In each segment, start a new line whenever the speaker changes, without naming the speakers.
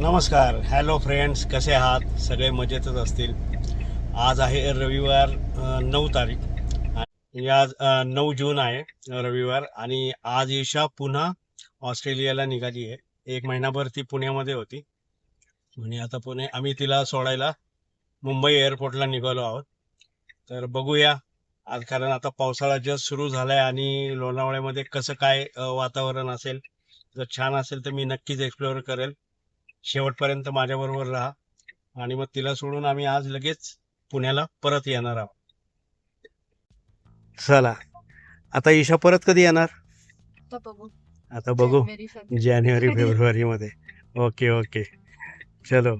नमस्कार, hello friends, कसे आहात? सगळे मजेतच असतील. आज आहे रविवार 9 तारीख आणि आज 9 जून आहे, रविवार. आणि आज ईशा पुन्हा ऑस्ट्रेलियाला निघाली आहे. 1 महिनाभर ती पुण्यामध्ये होती आणि आता आम्ही तिला सोडायला मुंबई एअरपोर्टला निघालो आहोत. तर बघूया आज, कारण आता पावसाळा जस्ट सुरू झालाय आणि लोणावळ्यामध्ये कसं काय वातावरण असेल. जर छान असेल तर मी नक्कीच एक्सप्लोअर करेल. शेवटपर्यंत माझ्याबरोबर राहा आणि मग तिला सोडून आम्ही आज लगेच पुण्याला परत येणार आहोत. चला, आता ईशा परत कधी येणार? आता बघू. जानेवारी फेब्रुवारी मध्ये. ओके ओके, चलो.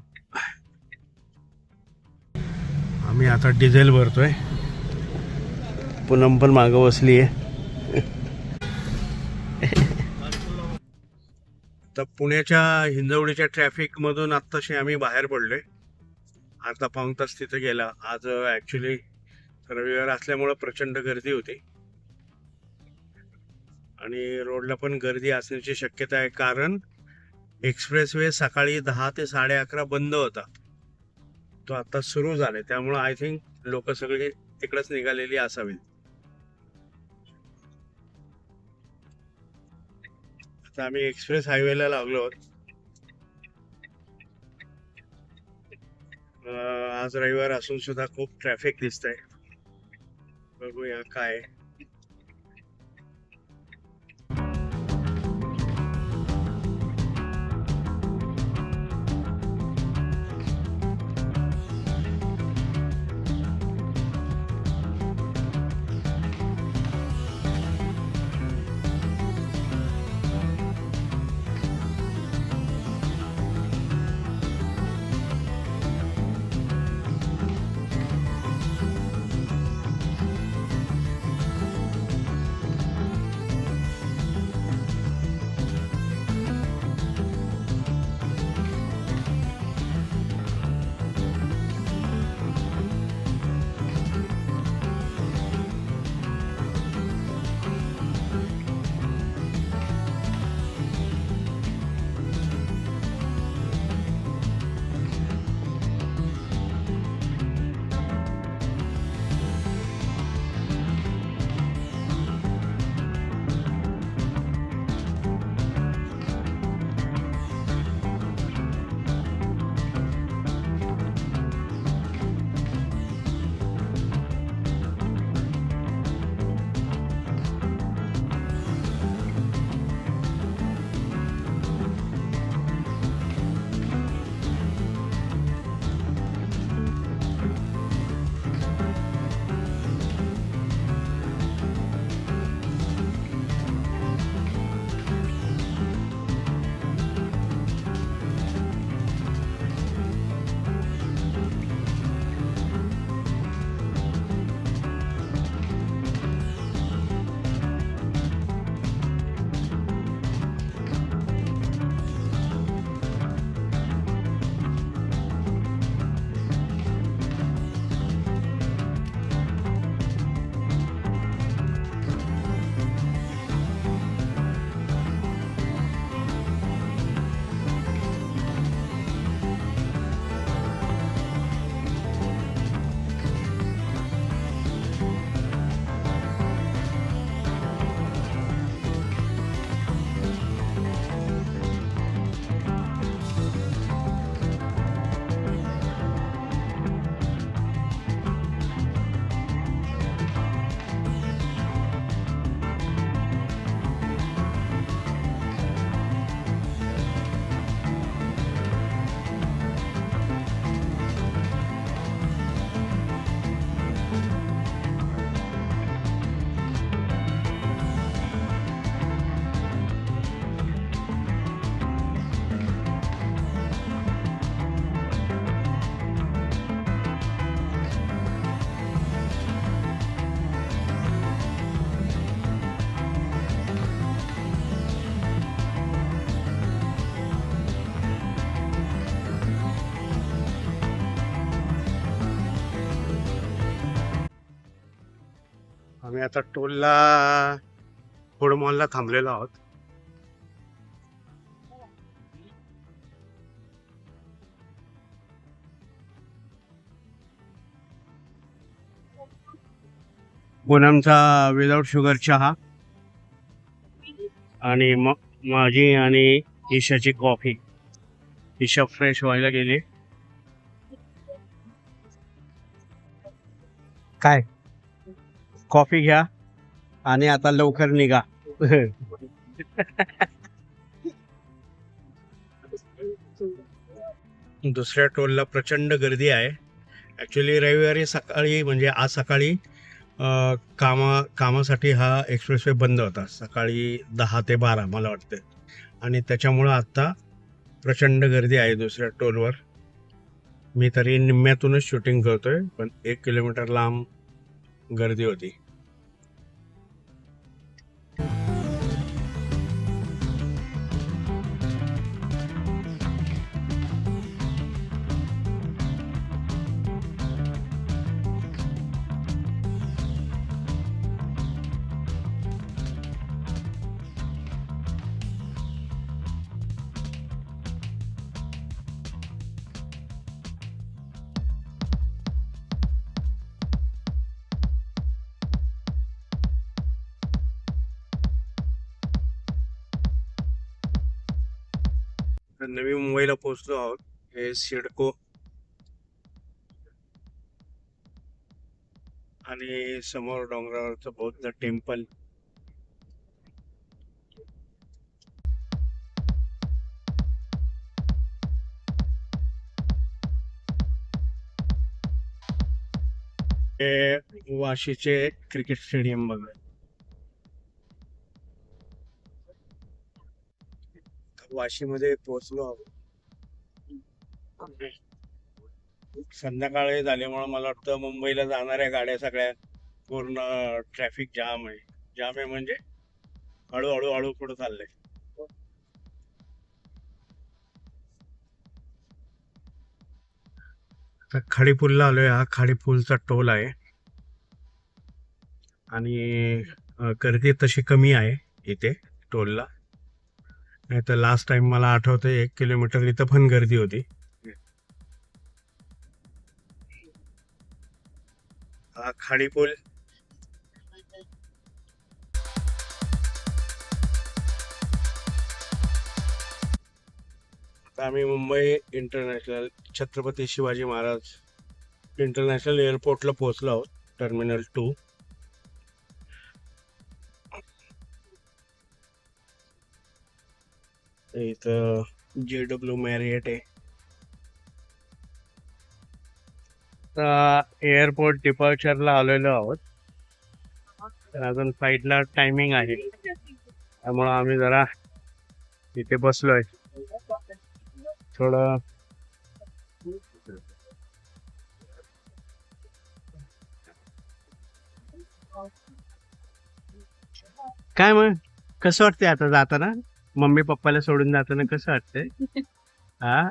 आम्ही आता डिझेल भरतोय. पूनम पण मागं बसली आहे. तर पुण्याच्या हिंजवडीच्या ट्रॅफिक मधून आत्ताशी आम्ही बाहेर पडलोय. अर्धा पाऊण तास तिथे गेला. आज ऍक्च्युली रविवार असल्यामुळं प्रचंड गर्दी होती आणि रोडला पण गर्दी असण्याची शक्यता आहे, कारण एक्सप्रेसवे सकाळी 10 ते 11:30 बंद होता. तो आता सुरू झालाय, त्यामुळे आय थिंक लोक सगळी तिकडेच निघालेली असावीत. आता आम्ही एक्सप्रेस हायवेला लागलो आहोत. आज रविवार असून सुद्धा खूप ट्रॅफिक दिसतंय. बघूया काय. आम्ही आता टोलला फूड मॉलला थांबलेलो आहोत. पूनमचा विदाउट शुगर चहा आणि माझी आणि ईशाची कॉफी. ईशा फ्रेश व्हायला गेली. काय कॉफी घ्या आणि आता लवकर निघा. दुसऱ्या टोलला प्रचंड गर्दी आहे. ॲक्च्युली रविवारी सकाळी म्हणजे आज सकाळी कामासाठी हा एक्सप्रेसवे बंद होता सकाळी 10 ते 12 मला वाटतं. आणि त्याच्यामुळं आत्ता प्रचंड गर्दी आहे दुसऱ्या टोलवर. मी तरी निम्म्यातूनच शूटिंग करतोय पण 1 किलोमीटर लांब गर्दी होती. नवी मुंबईला पोहोचलो आहोत. हे सिडको आणि समोर डोंगरावरचं बौद्ध टेम्पल. हे वाशीचे क्रिकेट स्टेडियम बघा. वाशीमध्ये पोहोचलो आहोत. संध्याकाळी झाल्यामुळे मला वाटतं मुंबईला जाणाऱ्या गाड्या सगळ्या पूर्ण ट्रॅफिक जाम आहे. जाम आहे म्हणजे हळूहळू हळू पुढे चाललंय. खाडीपूलला आलोय. हा खाडीपूलचा टोल आहे आणि गर्दी तशी कमी आहे इथे टोलला. नाही तर लास्ट टाइम मला आठवतं 1 किलोमीटर इथं पण गर्दी होती. हा खाडीपूल. आता आम्ही मुंबई इंटरनॅशनल छत्रपती शिवाजी महाराज इंटरनॅशनल एअरपोर्टला पोहोचलो आहोत. टर्मिनल 2. इथं JW मॅरियट आहे. एअरपोर्ट डिपार्चरला आलेलो आहोत. तर अजून फ्लाईटला टायमिंग आहे त्यामुळं आम्ही जरा इथे बसलोय थोडं. काय मग कसं वाटतंय आता जाताना मम्मी पप्पाला सोडून जाताना कसं वाटतंय? हा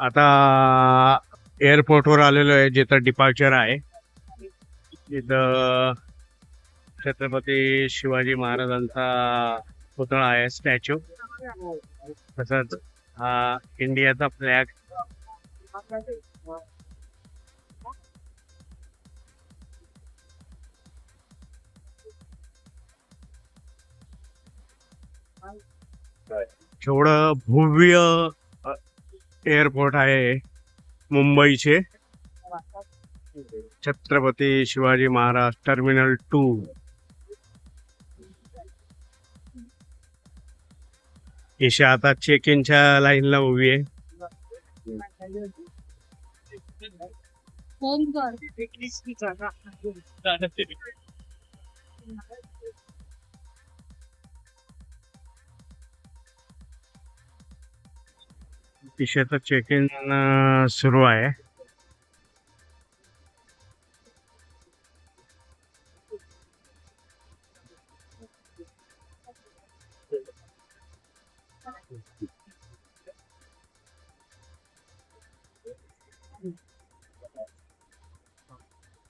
आता एअरपोर्टवर आलेलो आहे जिथं डिपार्चर आहे. तिथं छत्रपती शिवाजी महाराजांचा पुतळा आहे, स्टॅच्यू. तसंच हा इंडियाचा फ्लॅग. जेवढं भव्य एअरपोर्ट आहे मुंबईचे छत्रपती शिवाजी महाराज टर्मिनल 2. ईशा आता चेक इनच्या लाईनला उभी आहे. ईशाचं चेक इन सुरू आहे.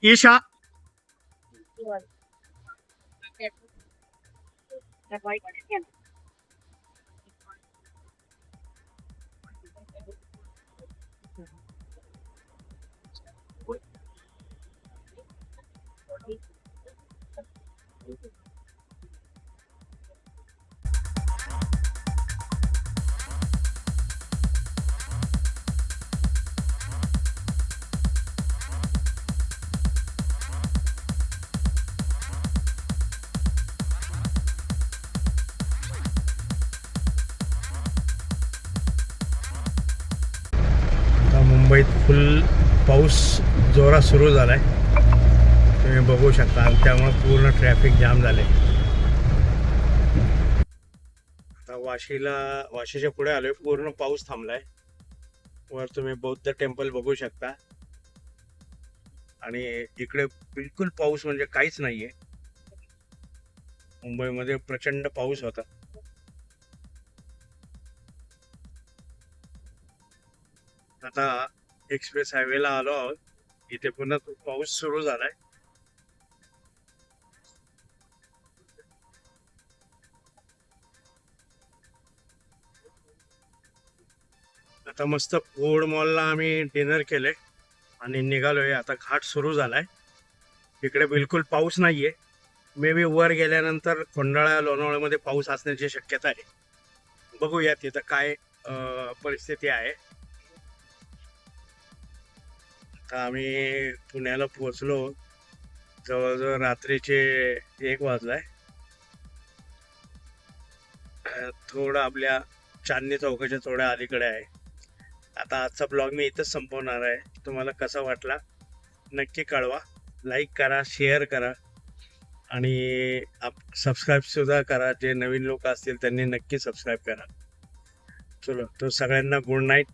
ईशा मुंबईत फुल पाऊस जोरात सुरू झालाय, तुम्ही बघू शकता, आणि त्यामुळे पूर्ण ट्रॅफिक जाम झाले. आता वाशीच्या पुढे आलोय, पूर्ण पाऊस थांबलाय. वर तुम्ही बौद्ध टेम्पल बघू शकता, आणि इकडे बिलकुल पाऊस म्हणजे काहीच नाहीये. मुंबईमध्ये प्रचंड पाऊस होता. आता एक्सप्रेस हायवेला आलो आहोत, इथे पुन्हा पाऊस सुरू झालाय. आता मस्त फूड मॉलला आम्ही डिनर केले आणि निघालोय. आता घाट सुरू झालाय, इकडे बिलकुल पाऊस नाहीये. मे बी वर गेल्यानंतर खंडाळा लोणावळ्यामध्ये पाऊस असण्याची शक्यता आहे. बघूया तिथं काय परिस्थिती आहे. आता आम्ही पुण्याला पोहोचलो, जवळजवळ रात्रीचे 1 वाजलाय. थोडं आपल्या चांदणी चौकाच्या थोड्या अलीकडे आहे. आता आजचा ब्लॉग मी इथंच संपवणार आहे. तुम्हाला कसा वाटला नक्की कळवा, लाईक करा, शेअर करा, आणि सबस्क्राईब सुद्धा करा. जे नवीन लोक असतील त्यांनी नक्की सबस्क्राईब करा. चलो, तो सगळ्यांना गुड नाईट.